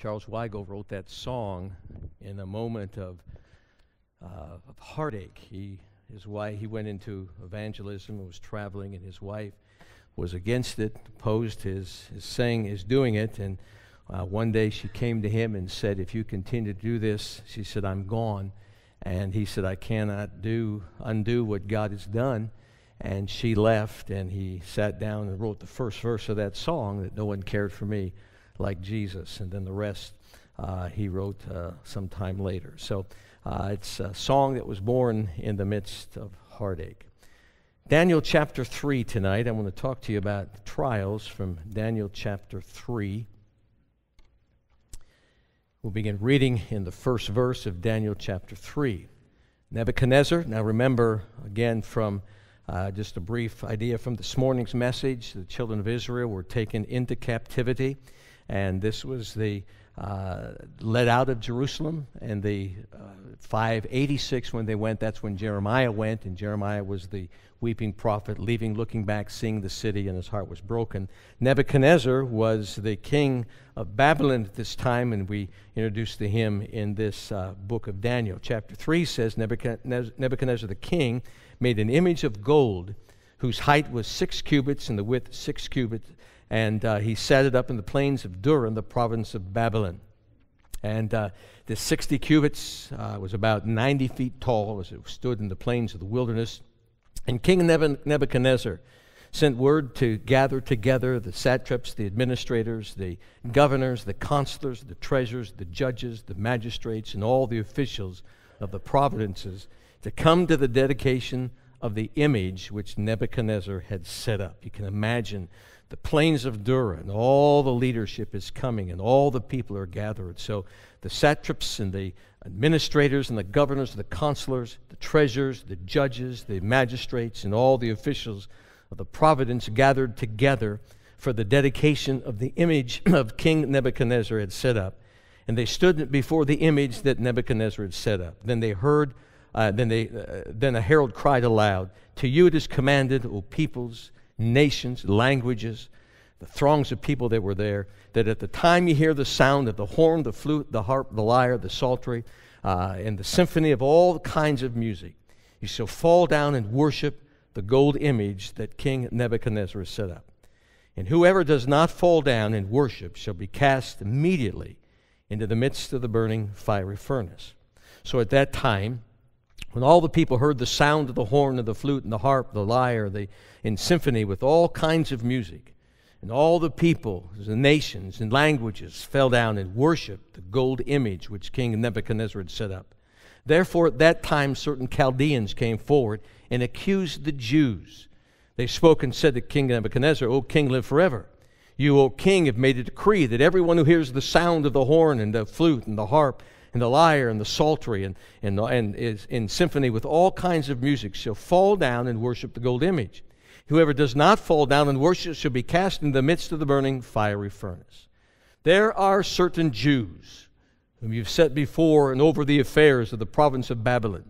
Charles Weigel wrote that song in a moment of heartache. His wife, he went into evangelism and was traveling, and his wife was against it, opposed his doing it, and one day she came to him and said, "If you continue to do this," she said, "I'm gone." And he said, "I cannot undo what God has done." And she left, and he sat down and wrote the first verse of that song, that no one cared for me like Jesus. And then the rest he wrote sometime later. So it's a song that was born in the midst of heartache. Daniel chapter 3 tonight. I want to talk to you about the trials from Daniel chapter 3. We'll begin reading in the first verse of Daniel chapter 3. Nebuchadnezzar, now remember again from just a brief idea from this morning's message, the children of Israel were taken into captivity, and this was the led out of Jerusalem, and the 586 when they went, that's when Jeremiah went, and Jeremiah was the weeping prophet, leaving, looking back, seeing the city, and his heart was broken. Nebuchadnezzar was the king of Babylon at this time, and we introduced to him in this book of Daniel. Chapter 3 says, Nebuchadnezzar the king made an image of gold, whose height was 6 cubits and the width 6 cubits, and he set it up in the plains of Dura in the province of Babylon. And the 60 cubits was about 90 feet tall as it stood in the plains of the wilderness. And King Nebuchadnezzar sent word to gather together the satraps, the administrators, the governors, the consulars, the treasurers, the judges, the magistrates, and all the officials of the provinces to come to the dedication of the image which Nebuchadnezzar had set up. You can imagine the plains of Dura, and all the leadership is coming, and all the people are gathered. So the satraps and the administrators and the governors, the consulars, the treasurers, the judges, the magistrates, and all the officials of the province gathered together for the dedication of the image of King Nebuchadnezzar had set up. And they stood before the image that Nebuchadnezzar had set up. Then they heard, then a herald cried aloud, "To you it is commanded, O peoples, nations, languages," the throngs of people that were there, "that at the time you hear the sound of the horn, the flute, the harp, the lyre, the psaltery, and the symphony of all kinds of music, you shall fall down and worship the gold image that King Nebuchadnezzar has set up. And whoever does not fall down and worship shall be cast immediately into the midst of the burning fiery furnace." So at that time, when all the people heard the sound of the horn and the flute and the harp, the lyre, in symphony with all kinds of music, and all the people, the nations and languages fell down and worshiped the gold image which King Nebuchadnezzar had set up. Therefore at that time certain Chaldeans came forward and accused the Jews. They spoke and said to King Nebuchadnezzar, "O king, live forever. You, O king, have made a decree that everyone who hears the sound of the horn and the flute and the harp and the lyre and the psaltery and is in symphony with all kinds of music shall fall down and worship the gold image. Whoever does not fall down and worship shall be cast in the midst of the burning fiery furnace. There are certain Jews whom you've set before and over the affairs of the province of Babylon,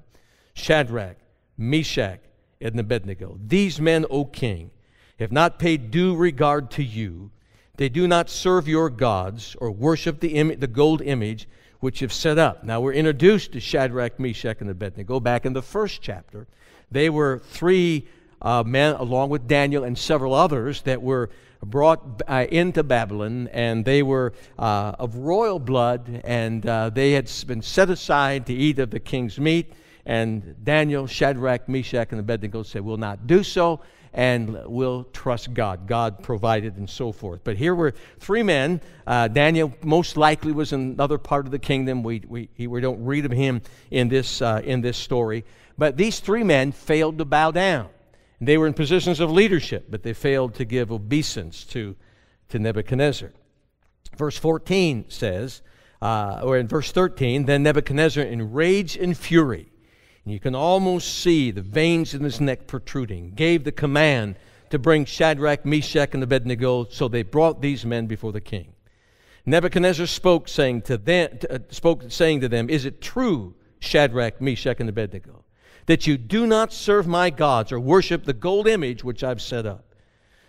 Shadrach, Meshach, and Abednego. These men, O king, have not paid due regard to you. They do not serve your gods or worship the gold image which you've set up." Now we're introduced to Shadrach, Meshach, and Abednego back in the first chapter. They were three men, along with Daniel and several others, that were brought into Babylon, and they were of royal blood, and they had been set aside to eat of the king's meat. And Daniel, Shadrach, Meshach, and Abednego said, "We'll not do so, and we'll trust God." God provided and so forth. But here were three men. Daniel most likely was in another part of the kingdom. We don't read of him in this story. But these three men failed to bow down. They were in positions of leadership, but they failed to give obeisance to Nebuchadnezzar. Verse 14 says, or in verse 13, "Then Nebuchadnezzar in rage and fury," and you can almost see the veins in his neck protruding, "gave the command to bring Shadrach, Meshach, and Abednego. So they brought these men before the king. Nebuchadnezzar spoke, saying to them, "Is it true, Shadrach, Meshach, and Abednego, that you do not serve my gods or worship the gold image which I've set up?"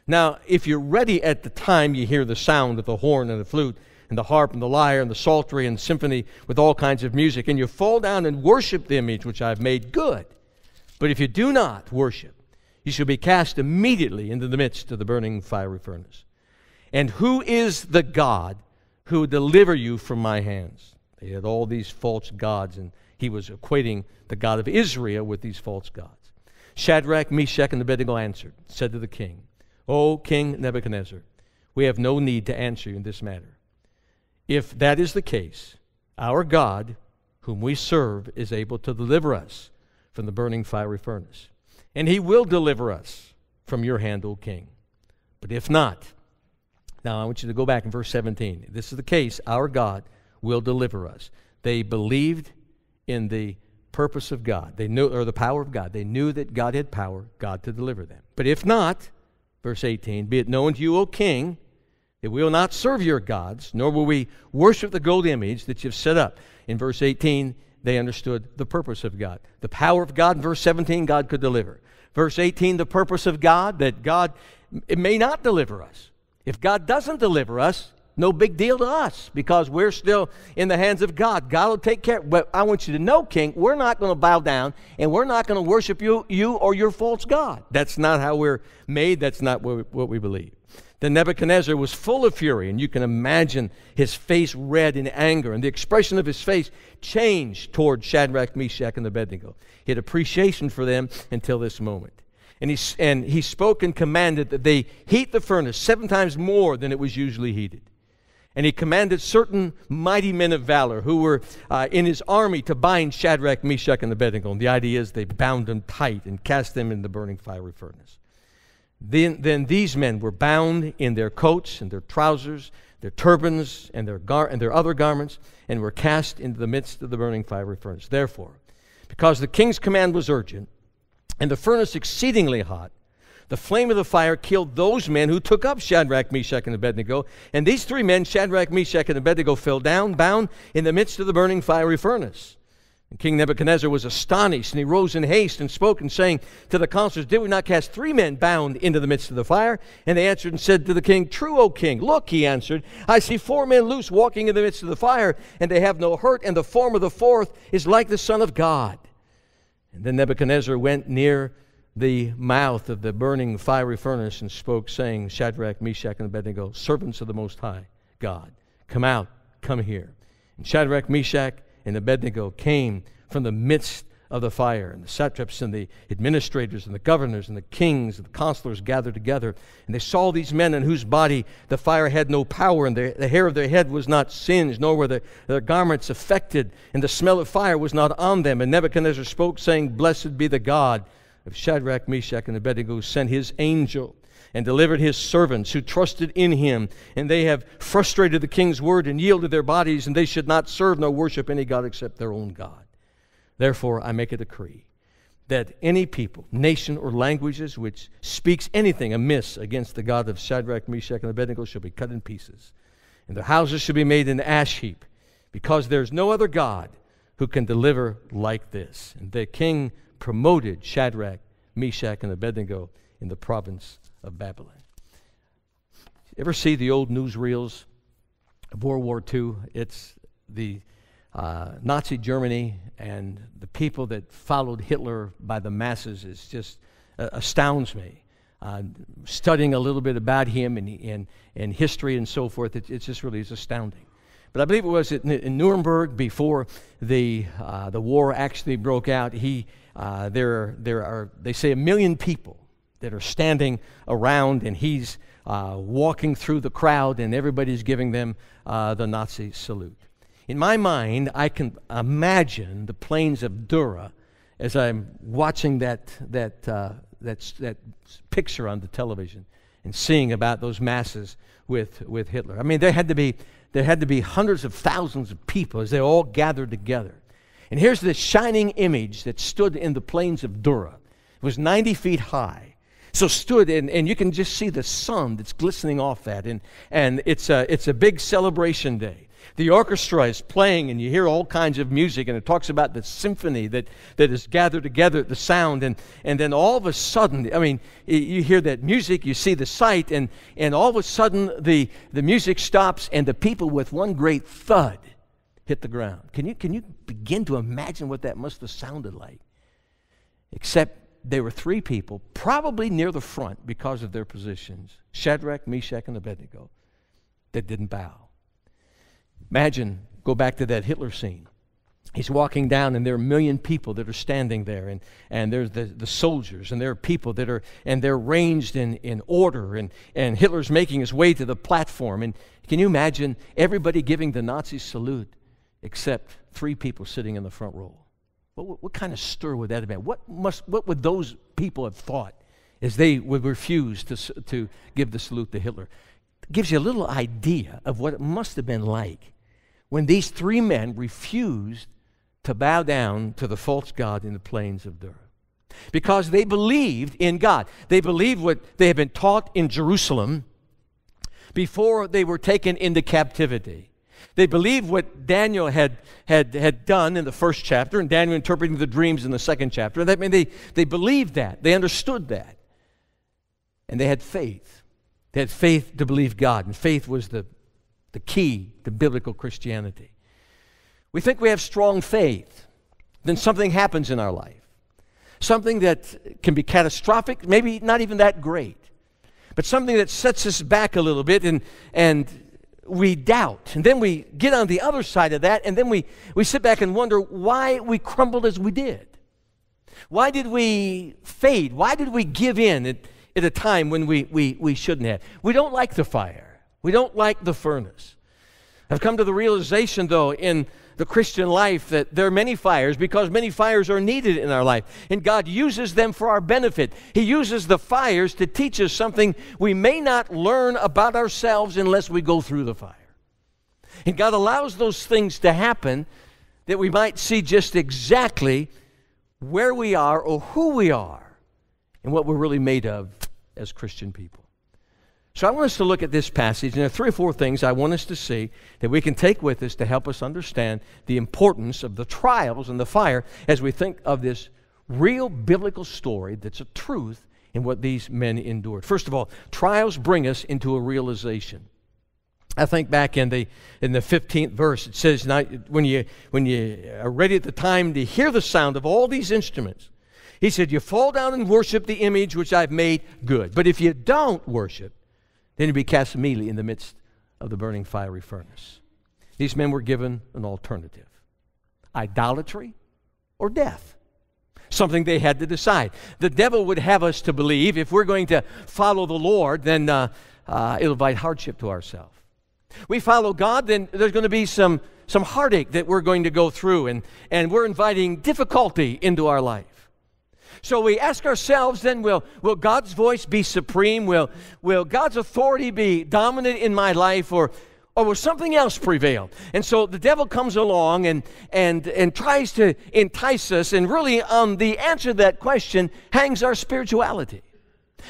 Now, if you're ready at the time you hear the sound of the horn and the flute and the harp and the lyre and the psaltery and symphony with all kinds of music, and you fall down and worship the image which I have made, good. But if you do not worship, you shall be cast immediately into the midst of the burning fiery furnace. And who is the God who will deliver you from my hands? They had all these false gods, and he was equating the God of Israel with these false gods. Shadrach, Meshach, and Abednego answered, said to the king, O King Nebuchadnezzar, we have no need to answer you in this matter. If that is the case, our God, whom we serve, is able to deliver us from the burning fiery furnace. And he will deliver us from your hand, O king. But if not, now I want you to go back in verse 17. This is the case, our God will deliver us. They believed in the purpose of God. They knew, or the power of God. They knew that God had power, God to deliver them. But if not, verse 18, be it known to you, O king, that we will not serve your gods, nor will we worship the gold image that you've set up. In verse 18, they understood the purpose of God. The power of God, in verse 17, God could deliver. Verse 18, the purpose of God, that God, it may not deliver us. If God doesn't deliver us, no big deal to us, because we're still in the hands of God. God will take care. But I want you to know, king, we're not going to bow down, and we're not going to worship you or your false god. That's not how we're made. That's not what we believe. Then Nebuchadnezzar was full of fury, and you can imagine his face red in anger, and the expression of his face changed toward Shadrach, Meshach, and Abednego. He had appreciation for them until this moment. And he spoke and commanded that they heat the furnace 7 times more than it was usually heated. And he commanded certain mighty men of valor who were in his army to bind Shadrach, Meshach, and Abednego. And the idea is they bound them tight and cast them in the burning fiery furnace. Then these men were bound in their coats and their trousers, their turbans, and their other garments, and were cast into the midst of the burning fiery furnace. Therefore, because the king's command was urgent, and the furnace exceedingly hot, the flame of the fire killed those men who took up Shadrach, Meshach, and Abednego. And these 3 men, Shadrach, Meshach, and Abednego, fell down, bound in the midst of the burning fiery furnace. And King Nebuchadnezzar was astonished, and he rose in haste and spoke, and saying to the counselors, did we not cast 3 men bound into the midst of the fire? And they answered and said to the king, true, O king. Look, he answered, I see 4 men loose walking in the midst of the fire, and they have no hurt, and the form of the 4th is like the Son of God. And then Nebuchadnezzar went near the mouth of the burning fiery furnace and spoke, saying, Shadrach, Meshach, and Abednego, servants of the Most High God, come out, come here. And Shadrach, Meshach, and Abednego came from the midst of the fire, and the satraps and the administrators and the governors and the kings and the counselors gathered together, and they saw these men in whose body the fire had no power, and the hair of their head was not singed, nor were their garments affected, and the smell of fire was not on them. And Nebuchadnezzar spoke, saying, blessed be the God of Shadrach, Meshach, and Abednego, who sent his angel and delivered his servants who trusted in him. And they have frustrated the king's word and yielded their bodies, and they should not serve nor worship any god except their own God. Therefore, I make a decree that any people, nation, or languages which speaks anything amiss against the God of Shadrach, Meshach, and Abednego shall be cut in pieces, and their houses shall be made an ash heap, because there is no other God who can deliver like this. And the king promoted Shadrach, Meshach, and Abednego in the province of Babylon. Ever see the old newsreels of World War II? It's the Nazi Germany and the people that followed Hitler by the masses. Is just astounds me. Studying a little bit about him and history and so forth, it just really is astounding. But I believe it was in Nuremberg before the war actually broke out. There are, they say, 1 million people that are standing around, and he's walking through the crowd, and everybody's giving them the Nazi salute. In my mind, I can imagine the plains of Dura as I'm watching that picture on the television and seeing about those masses with Hitler. I mean, there had to be hundreds of thousands of people as they all gathered together. And here's this shining image that stood in the plains of Dura. It was 90 feet high. So stood, and you can just see the sun that's glistening off that. And it's a big celebration day. The orchestra is playing, and you hear all kinds of music, and it talks about the symphony that is gathered together, the sound, and then all of a sudden, I mean, you hear that music, you see the sight, and all of a sudden the music stops, and the people with one great thud hit the ground. Can you begin to imagine what that must have sounded like? Except there were three people, probably near the front because of their positions, Shadrach, Meshach, and Abednego, that didn't bow. Imagine, go back to that Hitler scene. He's walking down, and there are 1 million people that are standing there, and there's the soldiers, and there are people that are, and they're ranged in order, and Hitler's making his way to the platform. And can you imagine everybody giving the Nazi salute except 3 people sitting in the front row? What kind of stir would that have been? What would those people have thought as they would refuse to give the salute to Hitler? It gives you a little idea of what it must have been like when these 3 men refused to bow down to the false god in the plains of Dura. Because they believed in God. They believed what they had been taught in Jerusalem before they were taken into captivity. They believed what Daniel had done in the first chapter, and Daniel interpreting the dreams in the second chapter. I mean, they believed that. They understood that. And they had faith. They had faith to believe God, and faith was the key to biblical Christianity. We think we have strong faith, then something happens in our life. Something that can be catastrophic, maybe not even that great, but something that sets us back a little bit, and we doubt. And then we get on the other side of that, and then we sit back and wonder why we crumbled as we did. Why did we fade? Why did we give in at a time when we shouldn't have? We don't like the fire. We don't like the furnace. I've come to the realization, though, in the Christian life that there are many fires because many fires are needed in our life. And God uses them for our benefit. He uses the fires to teach us something we may not learn about ourselves unless we go through the fire. And God allows those things to happen that we might see just exactly where we are or who we are and what we're really made of as Christian people. So I want us to look at this passage, and there are 3 or 4 things I want us to see that we can take with us to help us understand the importance of the trials and the fire as we think of this real biblical story that's a truth in what these men endured. First of all, trials bring us into a realization. I think back in the 15th verse, it says, now, when you are ready at the time to hear the sound of all these instruments, he said, you fall down and worship the image which I've made good. But if you don't worship, then you'll be cast immediately in the midst of the burning fiery furnace. These men were given an alternative: idolatry or death. Something they had to decide. The devil would have us to believe if we're going to follow the Lord, then it'll invite hardship to ourselves. We follow God, then there's going to be some heartache that we're going to go through, and we're inviting difficulty into our life. So we ask ourselves then, will God's voice be supreme? Will God's authority be dominant in my life, or will something else prevail? And so the devil comes along and tries to entice us, and really on the answer to that question hangs our spirituality.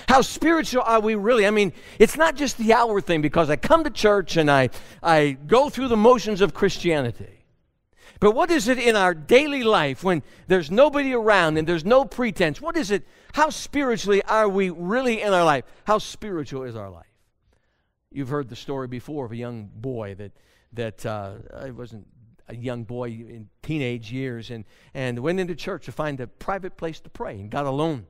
How spiritual are we really? I mean, it's not just the outward thing, because I come to church and I go through the motions of Christianity. But what is it in our daily life when there's nobody around and there's no pretense? What is it? How spiritually are we really in our life? How spiritual is our life? You've heard the story before of a young boy that wasn't a young boy in teenage years and went into church to find a private place to pray and got alone.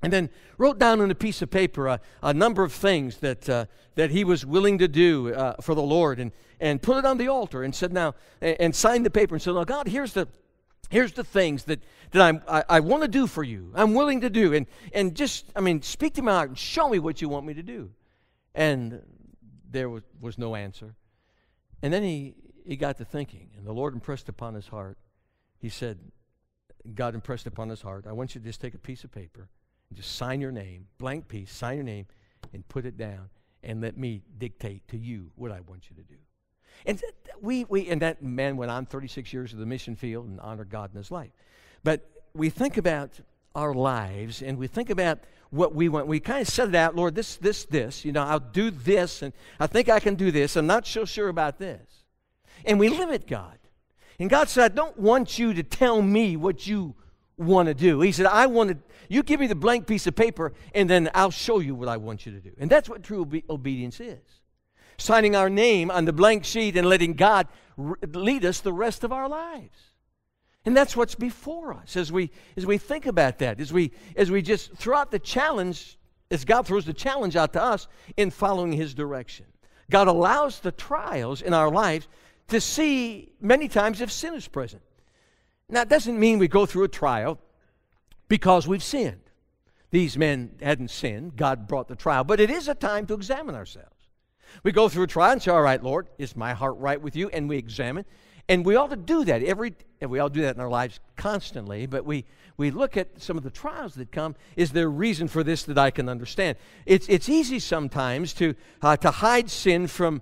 And then wrote down on a piece of paper a number of things that he was willing to do for the Lord, and put it on the altar and said, now, and signed the paper and said, now, God, here's the things that I want to do for you. I'm willing to do, and just, I mean, speak to my heart and show me what you want me to do. And there was no answer. And then he got to thinking, and the Lord impressed upon his heart. He said, God impressed upon his heart, I want you to just take a piece of paper and just sign your name, blank piece, sign your name, and put it down, and let me dictate to you what I want you to do. And and that man went on 36 years of the mission field and honored God in his life. But we think about our lives, and we think about what we want. We kind of set it out, Lord, this, you know, I'll do this, and I think I can do this. I'm not so sure about this. And we limit God. And God said, I don't want you to tell me what you want to do. He said, you give me the blank piece of paper, and then I'll show you what I want you to do. And that's what true obedience is. Signing our name on the blank sheet and letting God lead us the rest of our lives. And that's what's before us as we think about that, as we just throw out the challenge, as God throws the challenge out to us in following His direction. God allows the trials in our lives to see many times if sin is present. Now, it doesn't mean we go through a trial because we've sinned. These men hadn't sinned. God brought the trial. But it is a time to examine ourselves. We go through a trial and say, all right, Lord, is my heart right with you? And we examine. And we ought to do that. And we all do that in our lives constantly. But we look at some of the trials that come. Is there a reason for this that I can understand? It's easy sometimes to hide sin from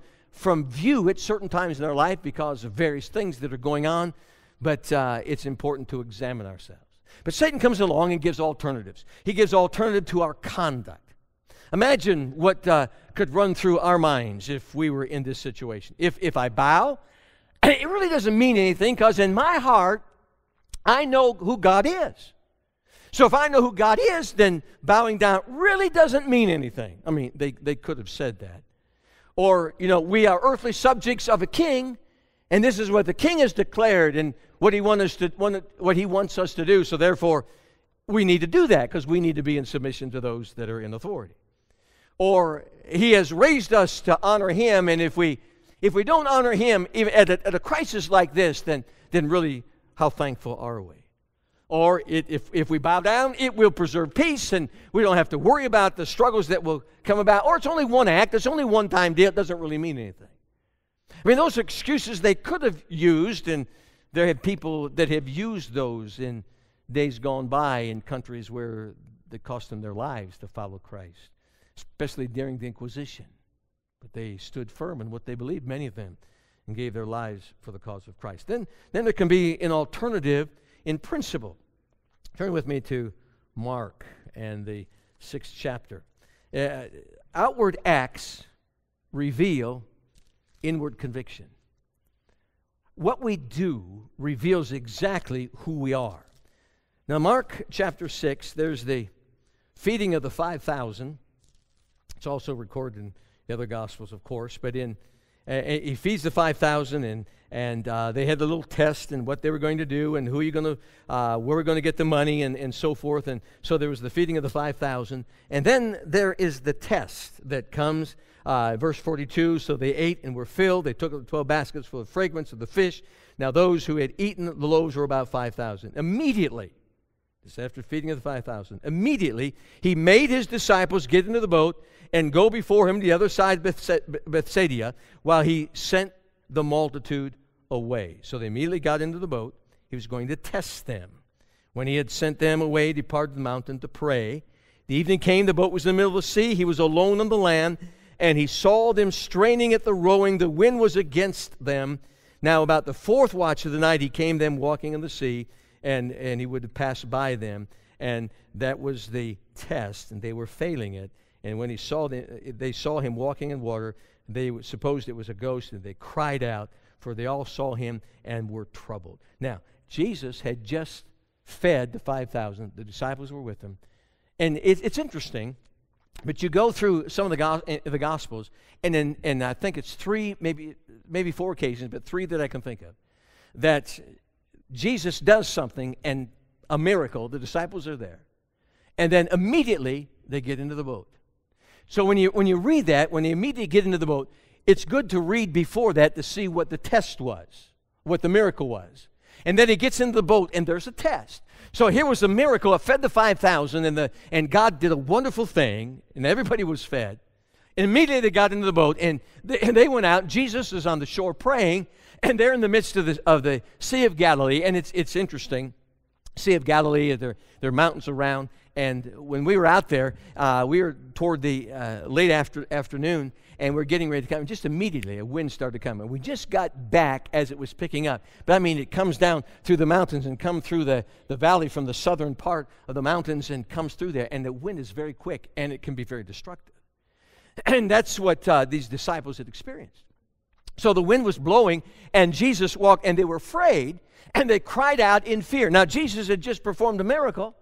view at certain times in our life because of various things that are going on. But it's important to examine ourselves. But Satan comes along and gives alternatives. He gives alternative to our conduct. Imagine what could run through our minds if we were in this situation. If I bow, it really doesn't mean anything because in my heart, I know who God is. So if I know who God is, then bowing down really doesn't mean anything. I mean, they could have said that. Or, we are earthly subjects of a king, and this is what the king has declared and what he wants us to do. So therefore, we need to do that because we need to be in submission to those that are in authority. Or he has raised us to honor him, and if we don't honor him even at a crisis like this, then really, how thankful are we? Or if we bow down, it will preserve peace, and we don't have to worry about the struggles that will come about. Or it's only one act, it's only one time deal, it doesn't really mean anything. I mean, those excuses they could have used, and there have people that have used those in days gone by in countries where it cost them their lives to follow Christ, especially during the Inquisition. But they stood firm in what they believed, many of them, and gave their lives for the cause of Christ. Then there can be an alternative in principle. Turn with me to Mark and the 6th chapter. Outward acts reveal inward conviction. What we do reveals exactly who we are. Now, Mark chapter 6, there's the feeding of the 5,000. It's also recorded in the other Gospels, of course. But he feeds the 5,000, and they had the little test and what they were going to do and where we're going to get the money and so forth. And so there was the feeding of the 5,000. And then there is the test that comes. Verse 42, so they ate and were filled. They took up 12 baskets full of fragments of the fish. Now those who had eaten the loaves were about 5,000. Immediately, just after feeding of the 5,000, immediately he made his disciples get into the boat and go before him to the other side of Bethsaida while he sent the multitude away. So they immediately got into the boat. He was going to test them. When he had sent them away, he departed the mountain to pray. The evening came, the boat was in the middle of the sea. He was alone on the land. And he saw them straining at the rowing. The wind was against them. Now about the 4th watch of the night, he came them walking in the sea, and he would pass by them. And that was the test, and they were failing it. And when they saw him walking in water, they supposed it was a ghost, and they cried out, for they all saw him and were troubled. Now, Jesus had just fed the 5,000. The disciples were with him. And it's interesting. But you go through some of the Gospels, and I think it's 3, maybe 4 occasions, but 3 that I can think of, that Jesus does something and a miracle. The disciples are there, and then immediately they get into the boat. So when you read that, when they immediately get into the boat, it's good to read before that to see what the test was, what the miracle was. And then he gets into the boat, and there's a test. So here was a miracle. It fed the 5,000, and God did a wonderful thing, and everybody was fed. And immediately they got into the boat, and they went out. Jesus is on the shore praying, and they're in the midst of the Sea of Galilee. And it's interesting. Sea of Galilee, there are mountains around. And when we were out there, we were toward the late afternoon, and we're getting ready to come. And just immediately, a wind started coming. We just got back as it was picking up. But I mean, it comes down through the mountains and comes through the valley from the southern part of the mountains and comes through there. And the wind is very quick, and it can be very destructive. And that's what these disciples had experienced. So the wind was blowing, and Jesus walked, and they were afraid, and they cried out in fear. Now, Jesus had just performed a miracle,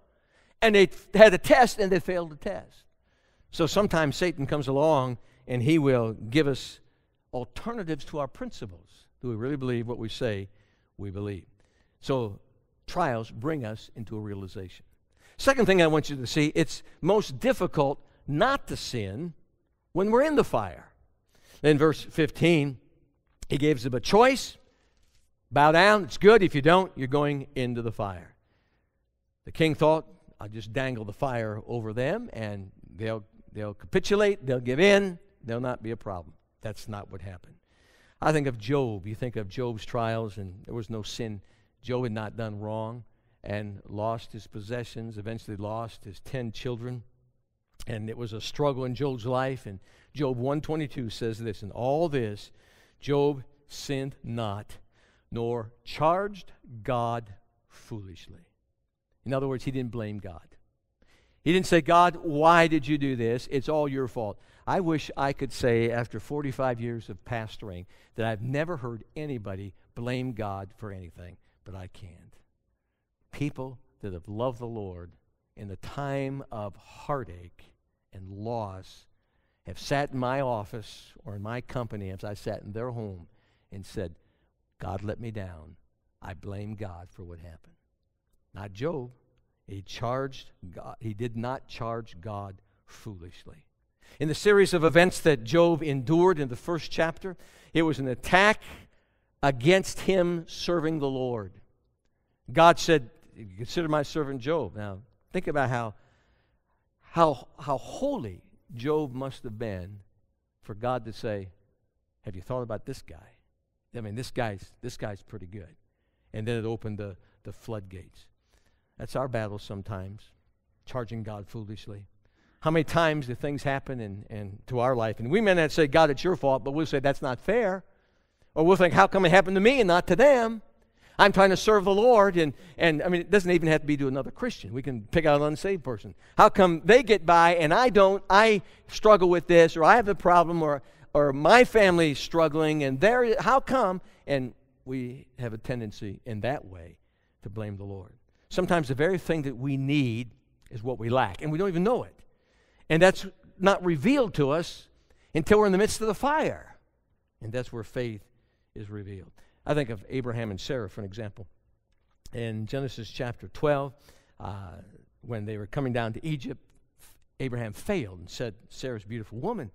and they had a test, and they failed the test. So sometimes Satan comes along, and he will give us alternatives to our principles. Do we really believe what we say we believe? So trials bring us into a realization. Second thing I want you to see, it's most difficult not to sin when we're in the fire. In verse 15, he gives them a choice. Bow down, it's good. If you don't, you're going into the fire. The king thought, I'll just dangle the fire over them, and they'll capitulate, they'll give in, there'll not be a problem. That's not what happened. I think of Job. You think of Job's trials, and there was no sin. Job had not done wrong and lost his possessions, eventually lost his 10 children. And it was a struggle in Job's life. And Job 1:22 says this, in all this, Job sinned not, nor charged God foolishly. In other words, he didn't blame God. He didn't say, God, why did you do this? It's all your fault. I wish I could say, after 45 years of pastoring, that I've never heard anybody blame God for anything, but I can't. People that have loved the Lord in the time of heartache and loss have sat in my office or in my company as I sat in their home and said, God let me down. I blame God for what happened. Not Job. He did not charge God foolishly. In the series of events that Job endured in the first chapter, it was an attack against him serving the Lord. God said, consider my servant Job. Now, think about how holy Job must have been for God to say, have you thought about this guy? I mean, this guy's pretty good. And then it opened the floodgates. That's our battle sometimes, charging God foolishly. How many times do things happen in to our life? And we may not say, God, it's your fault, but we'll say, that's not fair. Or we'll think, how come it happened to me and not to them? I'm trying to serve the Lord, and I mean, it doesn't even have to be to another Christian. We can pick out an unsaved person. How come they get by and I don't? I struggle with this, or I have a problem, or my family's struggling, and how come? And we have a tendency in that way to blame the Lord. Sometimes the very thing that we need is what we lack, and we don't even know it. And that's not revealed to us until we're in the midst of the fire. And that's where faith is revealed. I think of Abraham and Sarah, for an example. In Genesis chapter 12, when they were coming down to Egypt, Abraham failed and said, Sarah's a beautiful woman.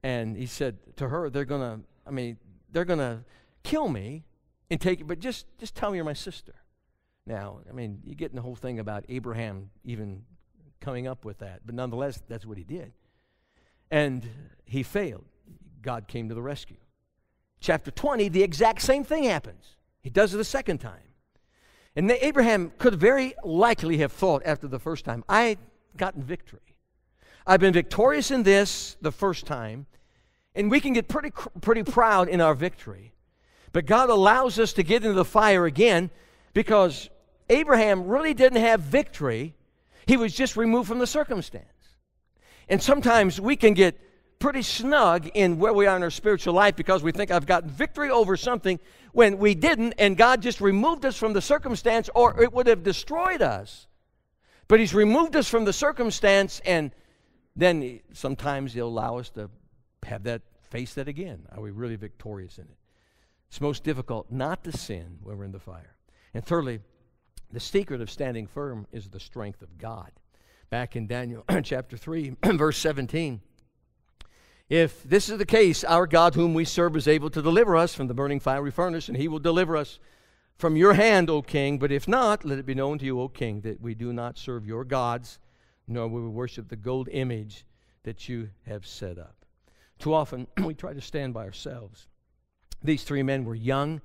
And he said to her, they're going to kill me and take it, but just tell me you're my sister. Now, I mean, you get in the whole thing about Abraham even coming up with that, but nonetheless, that's what he did. And he failed. God came to the rescue. Chapter 20, the exact same thing happens. He does it a second time. And Abraham could very likely have thought after the first time, I've gotten victory. I've been victorious in this the first time, and we can get pretty proud in our victory. But God allows us to get into the fire again because Abraham really didn't have victory. He was just removed from the circumstance. And sometimes we can get pretty snug in where we are in our spiritual life because we think I've gotten victory over something when we didn't, and God just removed us from the circumstance, or it would have destroyed us. But He's removed us from the circumstance, and then sometimes He'll allow us to have that, face that again. Are we really victorious in it? It's most difficult not to sin when we're in the fire. And thirdly, the secret of standing firm is the strength of God. Back in Daniel chapter 3, verse 17, if this is the case, our God whom we serve is able to deliver us from the burning fiery furnace, and He will deliver us from your hand, O king. But if not, let it be known to you, O king, that we do not serve your gods, nor will we worship the gold image that you have set up. Too often, we try to stand by ourselves. These three men were young.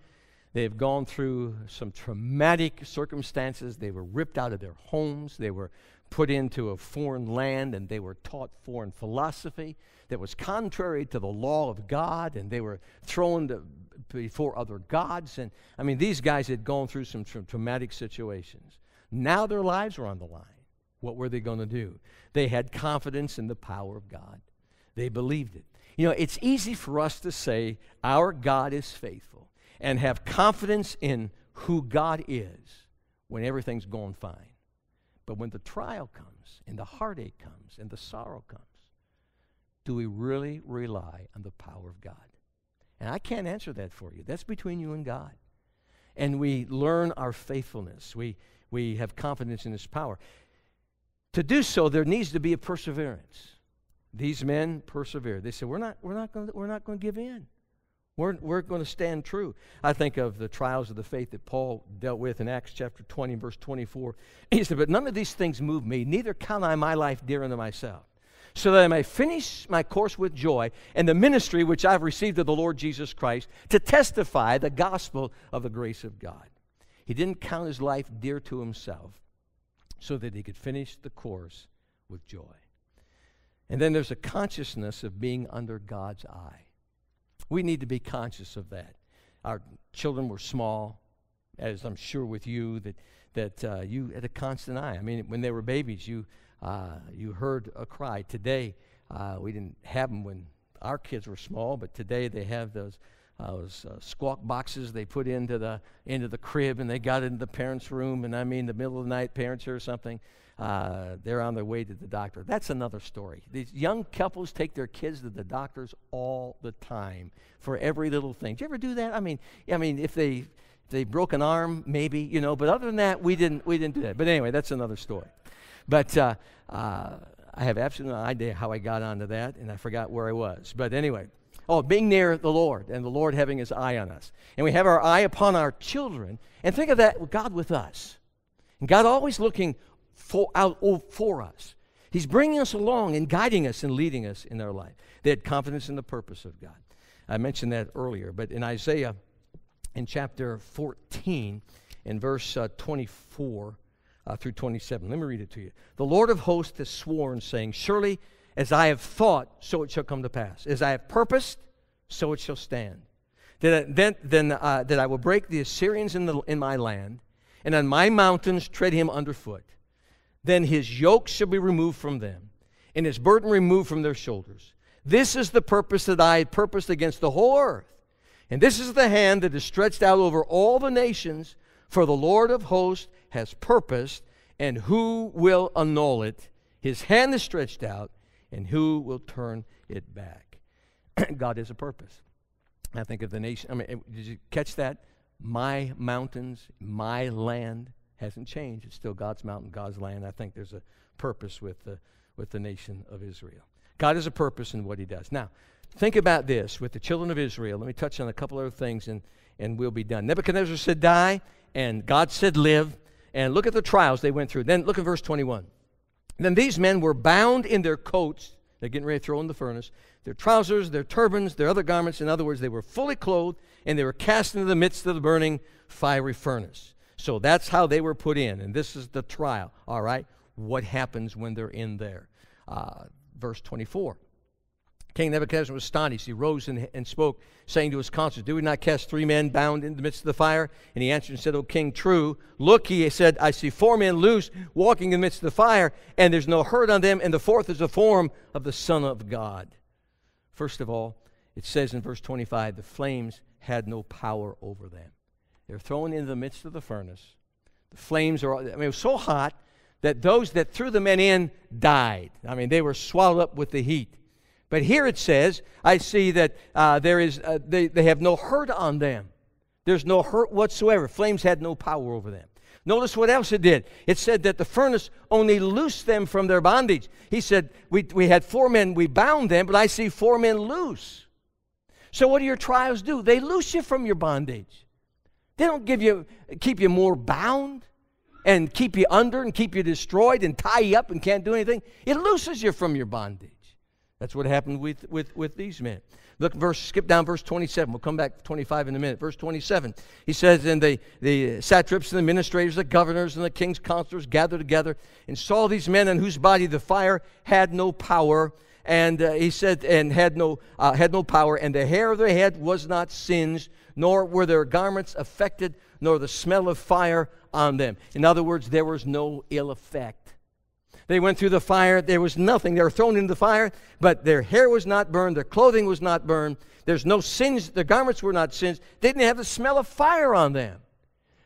They have gone through some traumatic circumstances. They were ripped out of their homes. They were put into a foreign land, and they were taught foreign philosophy that was contrary to the law of God, and they were thrown before other gods. And I mean, these guys had gone through some traumatic situations. Now their lives were on the line. What were they going to do? They had confidence in the power of God. They believed it. You know, it's easy for us to say our God is faithful and have confidence in who God is when everything's going fine. But when the trial comes and the heartache comes and the sorrow comes, do we really rely on the power of God? And I can't answer that for you. That's between you and God. And we learn our faithfulness. We have confidence in His power. To do so, there needs to be a perseverance. These men persevered. They said, we're not going to give in. We're going to stand true. I think of the trials of the faith that Paul dealt with in Acts chapter 20, verse 24. He said, but none of these things move me, neither count I my life dear unto myself, so that I may finish my course with joy and the ministry which I've received of the Lord Jesus Christ to testify the gospel of the grace of God. He didn't count his life dear to himself so that he could finish the course with joy. And then there's a consciousness of being under God's eye. We need to be conscious of that. Our children were small, as I'm sure with you, that you had a constant eye. I mean, when they were babies, you heard a cry. Today, we didn't have them when our kids were small, but today they have those squawk boxes they put into the crib, and they got into the parents' room, and I mean, the middle of the night, parents hear something. They're on their way to the doctor. That's another story. These young couples take their kids to the doctors all the time for every little thing. Did you ever do that? I mean, if they broke an arm, maybe, you know. But other than that, we didn't do that. But anyway, that's another story. But I have absolutely no idea how I got onto that, and I forgot where I was. But anyway, being near the Lord, and the Lord having His eye on us, and we have our eye upon our children. And think of that, God with us, and God always looking out for us. He's bringing us along and guiding us and leading us in our life. They had confidence in the purpose of God. I mentioned that earlier, but in Isaiah, in chapter 14, in verse 24 through 27, let me read it to you. The Lord of hosts has sworn, saying, surely as I have thought, so it shall come to pass. As I have purposed, so it shall stand. That I will break the Assyrians in my land, and on my mountains tread him underfoot. Then his yoke shall be removed from them, and his burden removed from their shoulders. This is the purpose that I had purposed against the whole earth. And this is the hand that is stretched out over all the nations, for the Lord of hosts has purposed, and who will annul it? His hand is stretched out, and who will turn it back? God has a purpose. I think of the nation. I mean, did you catch that? My mountains, my land hasn't changed. It's still God's mountain, God's land. I think there's a purpose with the nation of Israel. God has a purpose in what He does. Now, think about this with the children of Israel. Let me touch on a couple other things, and we'll be done. Nebuchadnezzar said, die, and God said, live. And look at the trials they went through. Then look at verse 21. Then these men were bound in their coats. They're getting ready to throw in the furnace. Their trousers, their turbans, their other garments. In other words, they were fully clothed, and they were cast into the midst of the burning fiery furnace. So that's how they were put in, and this is the trial, all right? What happens when they're in there? Verse 24. King Nebuchadnezzar was astonished. He rose and spoke, saying to his counselors, do we not cast 3 men bound in the midst of the fire? And he answered and said, O king, true. Look, he said, I see 4 men loose, walking in the midst of the fire, and there's no hurt on them, and the 4th is the form of the Son of God. First of all, it says in verse 25, the flames had no power over them. They're thrown into the midst of the furnace. The flames it was so hot that those that threw the men in died. I mean, they were swallowed up with the heat. But here it says, I see that they have no hurt on them. There's no hurt whatsoever. Flames had no power over them. Notice what else it did. It said that the furnace only loosed them from their bondage. He said, we had 4 men, we bound them, but I see 4 men loose. So what do your trials do? They loose you from your bondage. They don't keep you more bound and keep you under and keep you destroyed and tie you up and can't do anything. It looses you from your bondage. That's what happened with these men. Look, skip down verse 27. We'll come back to 25 in a minute. Verse 27, he says, and the satraps and the administrators, the governors and the king's counselors gathered together and saw these men on whose body the fire had no power. And he said, and had no power, and the hair of their head was not singed, nor were their garments affected, nor the smell of fire on them. In other words, there was no ill effect. They went through the fire. There was nothing. They were thrown into the fire, but their hair was not burned. Their clothing was not burned. There's no singed. Their garments were not singed. They didn't have the smell of fire on them.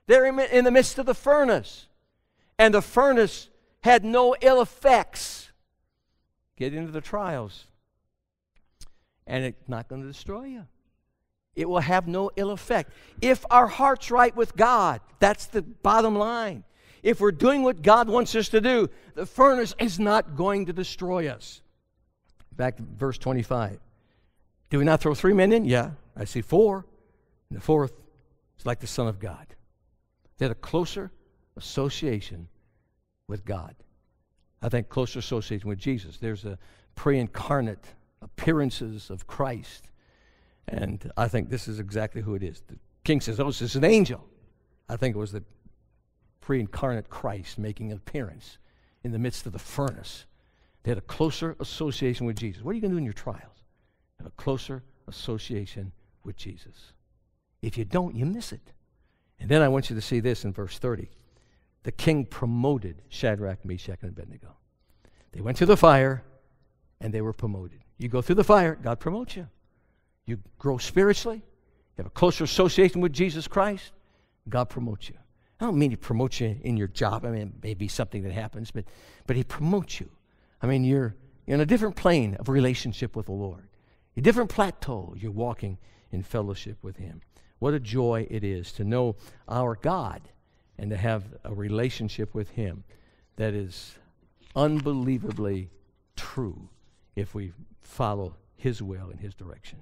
They're in the midst of the furnace. And the furnace had no ill effects. Get into the trials. And it's not going to destroy you. It will have no ill effect. If our heart's right with God, that's the bottom line. If we're doing what God wants us to do, the furnace is not going to destroy us. Back to verse 25. Do we not throw 3 men in? Yeah, I see 4. And the 4th is like the Son of God. They had a closer association with God. I think closer association with Jesus. There's a pre-incarnate appearances of Christ. And I think this is exactly who it is. The king says, oh, this is an angel. I think it was the pre-incarnate Christ making an appearance in the midst of the furnace. They had a closer association with Jesus. What are you going to do in your trials? Have a closer association with Jesus. If you don't, you miss it. And then I want you to see this in verse 30. The king promoted Shadrach, Meshach, and Abednego. They went through the fire, and they were promoted. You go through the fire, God promotes you. You grow spiritually, you have a closer association with Jesus Christ, God promotes you. I don't mean He promotes you in your job. I mean, it may be something that happens, but He promotes you. I mean, you're in a different plane of relationship with the Lord. A different plateau. You're walking in fellowship with Him. What a joy it is to know our God and to have a relationship with Him that is unbelievably true if we follow His will and His direction.